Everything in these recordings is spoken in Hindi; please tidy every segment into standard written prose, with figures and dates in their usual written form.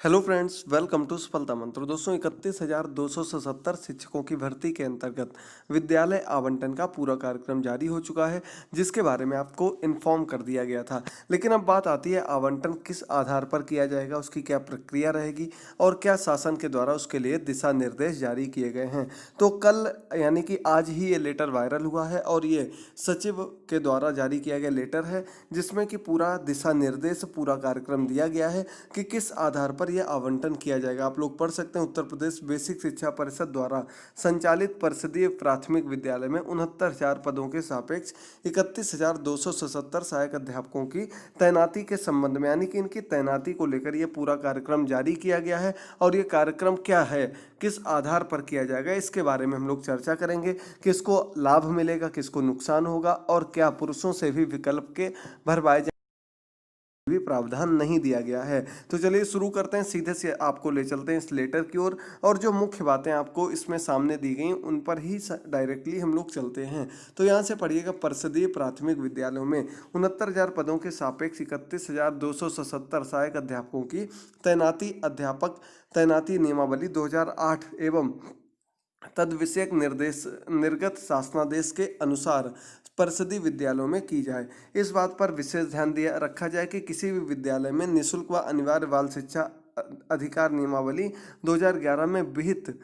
हेलो फ्रेंड्स, वेलकम टू सफलता मंत्र। दोस्तों, 31,277 शिक्षकों की भर्ती के अंतर्गत विद्यालय आवंटन का पूरा कार्यक्रम जारी हो चुका है, जिसके बारे में आपको इन्फॉर्म कर दिया गया था। लेकिन अब बात आती है आवंटन किस आधार पर किया जाएगा, उसकी क्या प्रक्रिया रहेगी और क्या शासन के द्वारा उसके लिए दिशा निर्देश जारी किए गए हैं। तो कल यानी कि आज ही ये लेटर वायरल हुआ है और ये सचिव के द्वारा जारी किया गया लेटर है, जिसमें कि पूरा दिशा निर्देश, पूरा कार्यक्रम दिया गया है कि किस आधार पर यह आवंटन किया जाएगा। आप लोग पढ़ सकते हैं, उत्तर प्रदेश बेसिक शिक्षा परिषद द्वारा संचालित परिषदीय प्राथमिक विद्यालय में 69,000 पदों के सापेक्ष 31,277 सहायक अध्यापकों की तैनाती के संबंध में, यानी कि इनकी तैनाती को लेकर यह पूरा कार्यक्रम जारी किया गया है। और ये कार्यक्रम क्या है, किस आधार पर किया जाएगा, इसके बारे में हम लोग चर्चा करेंगे। किसको लाभ मिलेगा, किसको नुकसान होगा और क्या पुरुषों से भी विकल्प के भरवाए भी प्रावधान नहीं दिया गया है। तो चलिए शुरू करते हैं, सीधे से आपको ले चलते हैं इस लेटर की ओर और जो मुख्य बातें आपको इसमें सामने दी गई उन पर ही डायरेक्टली हम लोग चलते हैं। तो यहाँ से पढ़िएगा, परिषदीय प्राथमिक विद्यालयों में 69,000 पदों के सापेक्ष 31,277 सहायक अध्यापकों की तैनाती नियमावली 2008 एवं तद विषयक निर्गत शासनादेश के अनुसार परिषदीय विद्यालयों में की जाए। इस बात पर विशेष ध्यान दिया रखा जाए कि किसी भी विद्यालय में निःशुल्क व अनिवार्य बाल शिक्षा अधिकार नियमावली 2011 में विहित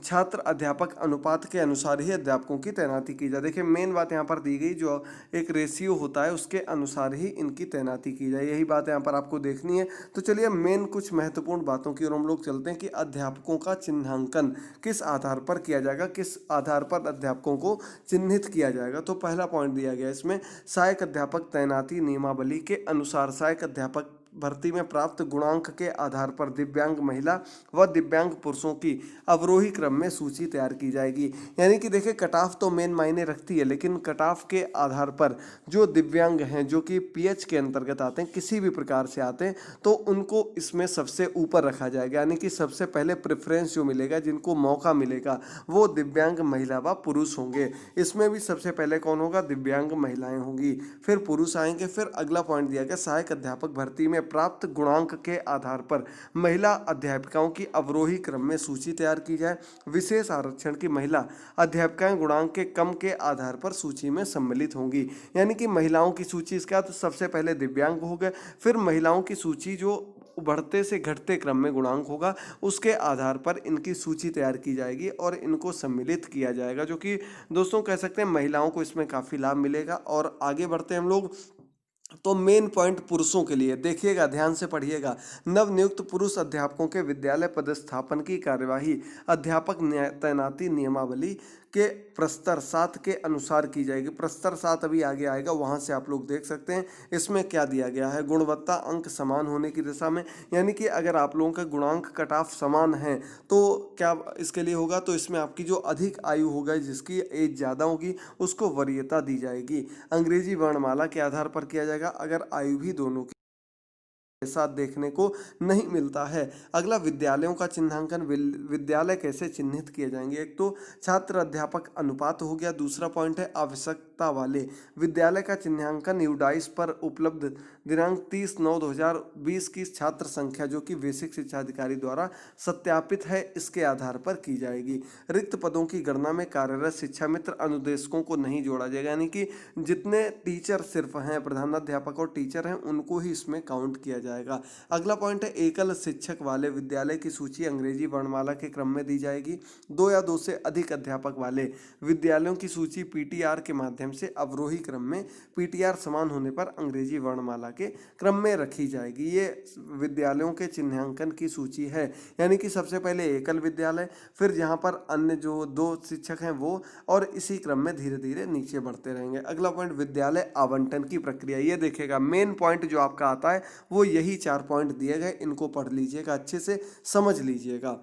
छात्र अध्यापक अनुपात के अनुसार ही अध्यापकों की तैनाती की जाए। देखिए, मेन बात यहाँ पर दी गई, जो एक रेशियो होता है उसके अनुसार ही इनकी तैनाती की जाए, यही बात यहाँ पर आपको देखनी है। तो चलिए मेन कुछ महत्वपूर्ण बातों की ओर हम लोग चलते हैं कि अध्यापकों का चिन्हांकन किस आधार पर किया जाएगा, किस आधार पर अध्यापकों को चिन्हित किया जाएगा। तो पहला पॉइंट दिया गया इसमें, सहायक अध्यापक तैनाती नियमावली के अनुसार सहायक अध्यापक भर्ती में प्राप्त गुणांक के आधार पर दिव्यांग महिला व दिव्यांग पुरुषों की अवरोही क्रम में सूची तैयार की जाएगी। यानी कि देखिए, कट ऑफ तो मेन मायने रखती है, लेकिन कट ऑफ के आधार पर जो दिव्यांग हैं, जो कि पीएच के अंतर्गत आते हैं, किसी भी प्रकार से आते हैं, तो उनको इसमें सबसे ऊपर रखा जाएगा। यानी कि सबसे पहले प्रेफरेंस जो मिलेगा, जिनको मौका मिलेगा, वो दिव्यांग महिला व पुरुष होंगे। इसमें भी सबसे पहले कौन होगा, दिव्यांग महिलाएं होंगी, फिर पुरुष आएंगे। फिर अगला पॉइंट दिया गया, सहायक अध्यापक भर्ती में प्राप्त गुणांक के आधार पर महिला अध्यापिकाओं की अवरोही क्रम में सूची तैयार की जाए। विशेष आरक्षण की महिला अध्यापिकाएं गुणांक के कम के आधार पर सूची में सम्मिलित होंगी। यानी कि महिलाओं की सूची, इसके बाद सबसे पहले दिव्यांग हो गए, फिर महिलाओं की सूची जो बढ़ते से घटते क्रम में गुणांक होगा, उसके आधार पर इनकी सूची तैयार की जाएगी और इनको सम्मिलित किया जाएगा, जो कि दोस्तों कह सकते हैं महिलाओं को इसमें काफ़ी लाभ मिलेगा। और आगे बढ़ते हैं हम लोग, तो मेन पॉइंट पुरुषों के लिए देखिएगा, ध्यान से पढ़िएगा। नवनियुक्त पुरुष अध्यापकों के विद्यालय पदस्थापन की कार्यवाही अध्यापक तैनाती नियमावली के प्रस्तर 7 के अनुसार की जाएगी। प्रस्तर 7 अभी आगे आएगा, वहां से आप लोग देख सकते हैं। इसमें क्या दिया गया है, गुणवत्ता अंक समान होने की दिशा में, यानी कि अगर आप लोगों का गुणांक कट ऑफ समान है तो क्या इसके लिए होगा, तो इसमें आपकी जो अधिक आयु होगा, जिसकी एज ज़्यादा होगी, उसको वरीयता दी जाएगी। अंग्रेजी वर्णमाला के आधार पर किया जाएगा, अगर आयु भी दोनों की साथ देखने को नहीं मिलता है। अगला, विद्यालयों का चिन्हांकन। विद्यालय कैसे चिन्हित किए जाएंगे, एक तो छात्र अध्यापक अनुपात हो गया, दूसरा पॉइंट है आवश्यकता वाले विद्यालय का चिन्हांकन यूडाइस पर उपलब्ध दिनांक 30/9/2020 की छात्र संख्या, जो कि बेसिक शिक्षा अधिकारी द्वारा सत्यापित है, इसके आधार पर की जाएगी। रिक्त पदों की गणना में कार्यरत शिक्षा मित्र अनुदेशकों को नहीं जोड़ा जाएगा, यानी कि जितने टीचर सिर्फ हैं, प्रधानाध्यापक और टीचर हैं, उनको ही इसमें काउंट किया जाएगा। अगला पॉइंट है, एकल शिक्षक वाले विद्यालय की सूची अंग्रेजी वर्णमाला के क्रम में दी जाएगी। 2 या 2 से अधिक अध्यापक वाले विद्यालयों की सूची पीटीआर के माध्यम से अवरोही क्रम में, पीटीआर समान होने पर अंग्रेजी वर्णमाला के क्रम में रखी जाएगी। ये विद्यालयों के चिन्हांकन की सूची है। यानी कि सबसे पहले एकल विद्यालय, फिर जहाँ पर अन्य जो 2 शिक्षक हैं वो, और इसी क्रम में धीरे धीरे नीचे बढ़ते रहेंगे। अगला पॉइंट, विद्यालय आवंटन की प्रक्रिया। ये देखिएगा, मेन पॉइंट जो आपका आता है वो यही 4 पॉइंट दिए गए, इनको पढ़ लीजिएगा, अच्छे से समझ लीजिएगा।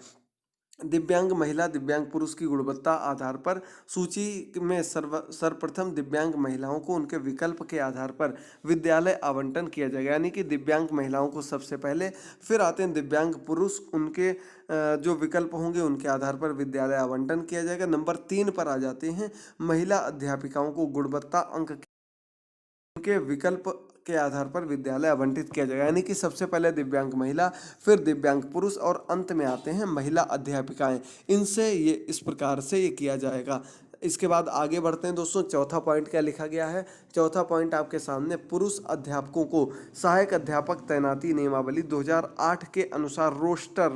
दिव्यांग महिला दिव्यांग पुरुष की गुणवत्ता आधार पर सूची में सर्वप्रथम दिव्यांग महिलाओं को उनके विकल्प के आधार पर विद्यालय आवंटन किया जाएगा। यानी कि दिव्यांग महिलाओं को सबसे पहले, फिर आते हैं दिव्यांग पुरुष, उनके जो विकल्प होंगे उनके आधार पर विद्यालय आवंटन किया जाएगा। नंबर 3 पर आ जाते हैं, महिला अध्यापिकाओं को गुणवत्ता अंक के विकल्प के आधार पर विद्यालय आवंटित किया जाएगा। यानी कि सबसे पहले दिव्यांग महिला, फिर दिव्यांग पुरुष और अंत में आते हैं महिला अध्यापिकाएं। इनसे ये इस प्रकार से ये किया जाएगा। इसके बाद आगे बढ़ते हैं दोस्तों। चौथा पॉइंट क्या लिखा गया है? चौथा पॉइंट आपके सामने, पुरुष अध्यापकों को सहायक अध्यापक तैनाती नियमावली 2008 के अनुसार रोस्टर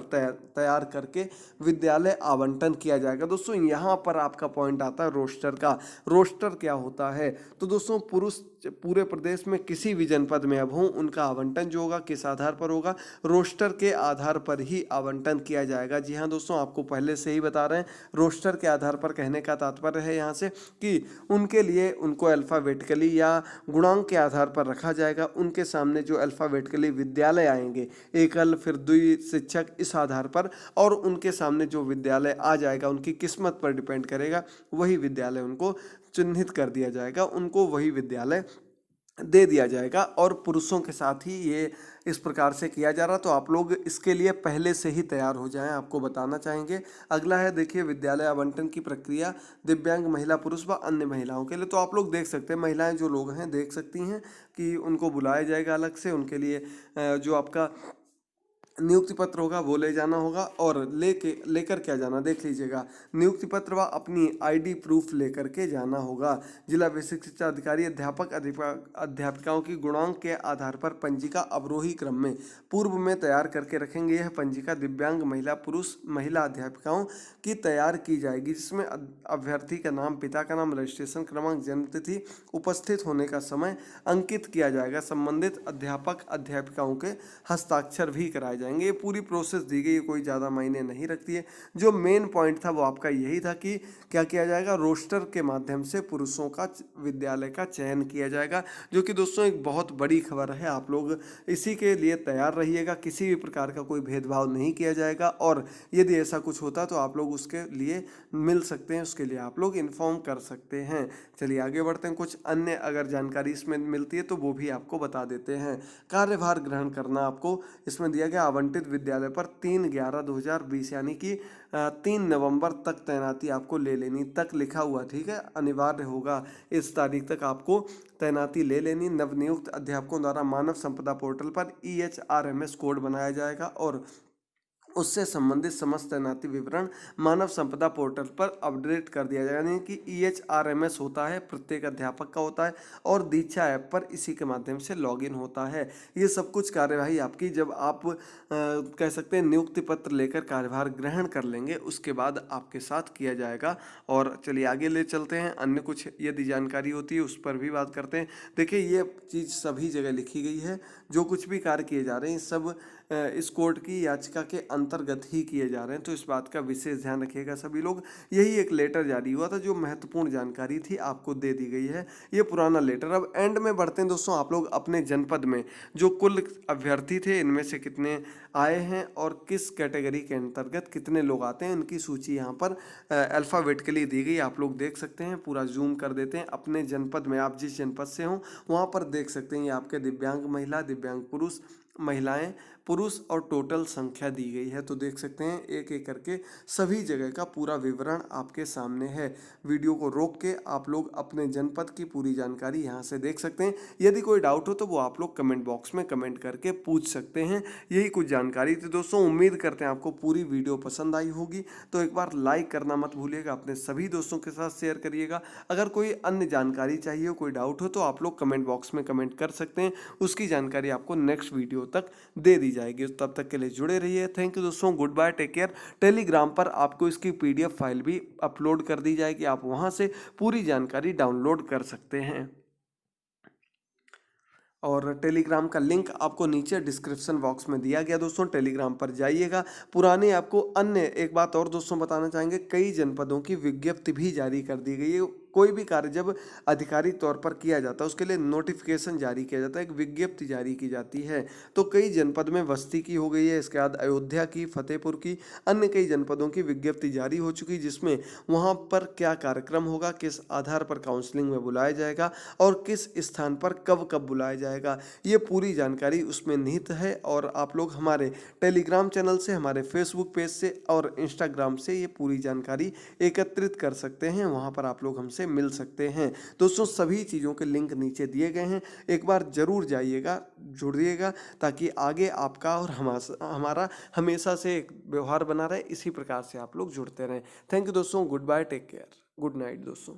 तैयार करके विद्यालय आवंटन किया जाएगा। दोस्तों यहाँ पर आपका पॉइंट आता है रोस्टर का। रोस्टर क्या होता है? तो दोस्तों पुरुष पूरे प्रदेश में किसी भी जनपद में अब हों, उनका आवंटन जो होगा किस आधार पर होगा? रोस्टर के आधार पर ही आवंटन किया जाएगा। जी हाँ दोस्तों, आपको पहले से ही बता रहे हैं, रोस्टर के आधार पर कहने का तात्पर्य है यहाँ से कि उनके लिए उनको अल्फ़ाबेटिकली या गुणांक के आधार पर रखा जाएगा। उनके सामने जो अल्फ़ाबेटिकली विद्यालय आएंगे, एकल फिर द्वि शिक्षक, इस आधार पर, और उनके सामने जो विद्यालय आ जाएगा उनकी किस्मत पर डिपेंड करेगा, वही विद्यालय उनको चिन्हित कर दिया जाएगा, उनको वही विद्यालय दे दिया जाएगा। और पुरुषों के साथ ही ये इस प्रकार से किया जा रहा। तो आप लोग इसके लिए पहले से ही तैयार हो जाएं, आपको बताना चाहेंगे। अगला है देखिए, विद्यालय आवंटन की प्रक्रिया दिव्यांग महिला, पुरुष व अन्य महिलाओं के लिए। तो आप लोग देख सकते हैं, महिलाएं जो लोग हैं देख सकती हैं कि उनको बुलाया जाएगा अलग से। उनके लिए जो आपका नियुक्ति पत्र होगा वो ले जाना होगा, और लेकर क्या जाना देख लीजिएगा, नियुक्ति पत्र व अपनी आईडी प्रूफ लेकर के जाना होगा। जिला बेसिक शिक्षा अधिकारी अध्यापिकाओं की गुणांक के आधार पर पंजिका अवरोही क्रम में पूर्व में तैयार करके रखेंगे। यह पंजिका दिव्यांग महिला, पुरुष, महिला अध्यापिकाओं की तैयार की जाएगी, जिसमें अभ्यर्थी का नाम, पिता का नाम, रजिस्ट्रेशन क्रमांक, जन्मतिथि, उपस्थित होने का समय अंकित किया जाएगा। संबंधित अध्यापक अध्यापिकाओं के हस्ताक्षर भी कराए जाएंगे। ये पूरी प्रोसेस दी गई है, कोई ज़्यादा मायने नहीं रखती है। जो मेन पॉइंट था वो आपका यही था कि क्या किया जाएगा, रोस्टर के माध्यम से पुरुषों का विद्यालय का चयन किया जाएगा, जो कि दोस्तों एक बहुत बड़ी खबर है। आप लोग इसी के लिए तैयार रहिएगा, किसी भी प्रकार का कोई भेदभाव नहीं किया जाएगा, और यदि ऐसा कुछ होता तो आप लोग उसके लिए मिल सकते हैं, उसके लिए आप लोग इन्फॉर्म कर सकते हैं। चलिए आगे बढ़ते हैं। कुछ अन्य अगर जानकारी इसमें मिलती है तो वो भी आपको बता देते हैं। कार्यभार ग्रहण करना आपको इसमें दिया गया। आवंटित विद्यालय पर 3/11/2020 यानी कि 3 नवंबर तक तैनाती आपको ले लेनी, तक लिखा हुआ, ठीक है, अनिवार्य होगा, इस तारीख तक आपको तैनाती ले लेनी। नवनियुक्त अध्यापकों द्वारा मानव संपदा पोर्टल पर EHRMS कोड बनाया जाएगा, और उससे संबंधित समस्त तैनाती विवरण मानव संपदा पोर्टल पर अपडेट कर दिया जाएगा। यानी कि EHRMS होता है, प्रत्येक अध्यापक का होता है, और दीक्षा ऐप पर इसी के माध्यम से लॉगिन होता है। ये सब कुछ कार्यवाही आपकी, जब आप कह सकते हैं नियुक्ति पत्र लेकर कार्यभार ग्रहण कर लेंगे, उसके बाद आपके साथ किया जाएगा। और चलिए आगे ले चलते हैं, अन्य कुछ यदि जानकारी होती है उस पर भी बात करते हैं। देखिए ये चीज़ सभी जगह लिखी गई है, जो कुछ भी कार्य किए जा रहे हैं सब इस कोर्ट की याचिका के अंतर्गत ही किए जा रहे हैं, तो इस बात का विशेष ध्यान रखिएगा सभी लोग। यही एक लेटर जारी हुआ था, जो महत्वपूर्ण जानकारी थी आपको दे दी गई है, ये पुराना लेटर। अब एंड में बढ़ते हैं दोस्तों। आप लोग अपने जनपद में जो कुल अभ्यर्थी थे, इनमें से कितने आए हैं और किस कैटेगरी के अंतर्गत कितने लोग आते हैं, इनकी सूची यहाँ पर अल्फ़ाबेटिकली दी गई, आप लोग देख सकते हैं। पूरा जूम कर देते हैं। अपने जनपद में, आप जिस जनपद से हों वहाँ पर देख सकते हैं, ये आपके दिव्यांग महिला, दिव्यांग पुरुष, महिलाएं, पुरुष और टोटल संख्या दी गई है। तो देख सकते हैं एक एक करके सभी जगह का पूरा विवरण आपके सामने है। वीडियो को रोक के आप लोग अपने जनपद की पूरी जानकारी यहाँ से देख सकते हैं। यदि कोई डाउट हो तो वो आप लोग कमेंट बॉक्स में कमेंट करके पूछ सकते हैं। यही कुछ जानकारी थी दोस्तों। उम्मीद करते हैं आपको पूरी वीडियो पसंद आई होगी, तो एक बार लाइक करना मत भूलिएगा, अपने सभी दोस्तों के साथ शेयर करिएगा। अगर कोई अन्य जानकारी चाहिए हो, कोई डाउट हो, तो आप लोग कमेंट बॉक्स में कमेंट कर सकते हैं। उसकी जानकारी आपको नेक्स्ट वीडियो तक दे दी जाएगी। तब तक के लिए जुड़े रहिए। थैंक यू दोस्तों, good bye, take care. Telegram पर आपको इसकी PDF फाइल भी अपलोड कर दी जाएगी, आप वहां से पूरी जानकारी डाउनलोड कर सकते हैं। और टेलीग्राम का लिंक आपको नीचे डिस्क्रिप्शन बॉक्स में दिया गया दोस्तों, टेलीग्राम पर जाइएगा। पुराने आपको अन्य एक बात और दोस्तों बताना चाहेंगे, कई जनपदों की विज्ञप्ति भी जारी कर दी गई है। कोई भी कार्य जब आधिकारिक तौर पर किया जाता है, उसके लिए नोटिफिकेशन जारी किया जाता है, एक विज्ञप्ति जारी की जाती है। तो कई जनपद में बस्ती की हो गई है, इसके बाद अयोध्या की, फतेहपुर की, अन्य कई जनपदों की विज्ञप्ति जारी हो चुकी, जिसमें वहाँ पर क्या कार्यक्रम होगा, किस आधार पर काउंसलिंग में बुलाया जाएगा और किस स्थान पर कब कब बुलाया जाएगा, ये पूरी जानकारी उसमें निहित है। और आप लोग हमारे टेलीग्राम चैनल से, हमारे फेसबुक पेज से और इंस्टाग्राम से ये पूरी जानकारी एकत्रित कर सकते हैं। वहाँ पर आप लोग हमसे से मिल सकते हैं। दोस्तों सभी चीज़ों के लिंक नीचे दिए गए हैं, एक बार ज़रूर जाइएगा, जुड़िएगा, ताकि आगे आपका और हमारा हमेशा से एक व्यवहार बना रहे। इसी प्रकार से आप लोग जुड़ते रहें। थैंक यू दोस्तों, good bye, take care, good night दोस्तों।